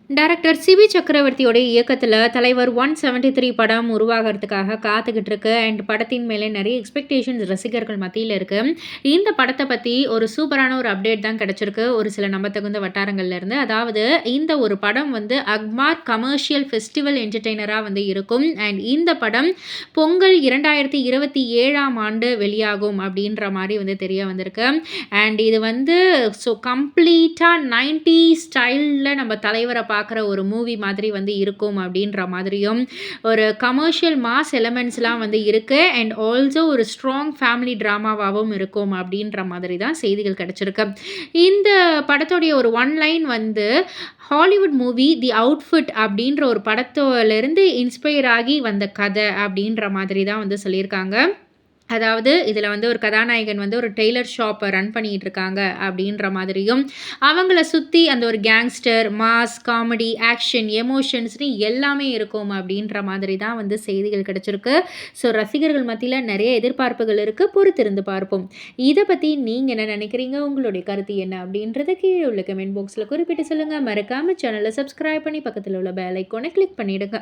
Director CV சக்கரவர்த்தியோட இயக்கத்துல தலைவர் 173 படம் உருவாகறதுக்காக காத்துக்கிட்டு இருக்கு. அண்ட் படத்தின் மேல நெறைய எக்ஸ்பெக்டேஷன்ஸ் ரசிகர்கள் மத்தியில இருக்கு. இந்த படத்த பத்தி ஒரு சூப்பரான ஒரு அப்டேட் தான் கிடைச்சிருக்கு. ஒரு சில நம்பத்தகுந்த வட்டாரங்கள்ல இருந்து. அதாவது இந்த ஒரு படம் வந்து அக்மார் கமர்ஷியல் ஃபெஸ்டிவல் என்டர்டெய்னரா வந்து இருக்கும். அண்ட் இந்த படம் பொங்கல் 2027ஆம் ஆண்டு வெளியாகும் அப்படின்ற மாரி வந்து தெரிய வந்திருக்கு. அண்ட் இது வந்து கம்ப்ளீட்டா 90s ஸ்டைல்ல நம்ம தலைவர பார்க்குற ஒரு மூவி மாதிரி வந்து இருக்கும் அப்படின்ற மாதிரியும், ஒரு கமர்ஷியல் மாஸ் எலமெண்ட்ஸ்லாம் வந்து இருக்கு. அண்ட் ஆல்சோ ஒரு ஸ்ட்ராங் ஃபேமிலி டிராமாவாவும் இருக்கும் அப்படின்ற மாதிரி தான் செய்திகள் கிடைச்சிருக்கு. இந்த படத்துடைய ஒரு ஒன் லைன் வந்து ஹாலிவுட் மூவி தி அவுட்ஃபிட் அப்படின்ற ஒரு படத்தோலிருந்து இன்ஸ்பயர் ஆகி வந்த கதை அப்படின்ற மாதிரி தான் வந்து சொல்லியிருக்காங்க. அதாவது இதில வந்து ஒரு கதாநாயகன் வந்து ஒரு டெய்லர் ஷாப்ப ரன் பண்ணிட்டு இருக்காங்க அப்படின்ற மாதிரியும், அவங்கள சுத்தி அந்த ஒரு கேங்ஸ்டர், மாஸ், காமெடி, ஆக்ஷன், எமோஷன்ஸ்ன்னு எல்லாமே இருக்கும் அப்படின்ற மாதிரி தான் வந்து செய்திகள் கிடைச்சிருக்கு. ஸோ ரசிகர்கள் மத்தியில நெறைய எதிர்பார்ப்புகள் இருக்கு. பொறுத்திருந்து பார்ப்போம். இத பத்தி நீங்க என்ன நினைக்கிறீங்க? உங்களுடைய கருத்து என்ன? அப்படின்றத கீழ உள்ள கமெண்ட் பாக்ஸ்ல குறிப்பிட்டு சொல்லுங்க. மறக்காம சேனல சப்ஸ்கிரைப் பண்ணி பக்கத்துல உள்ள பெல் ஐகான கிளிக் பண்ணிடுங்க.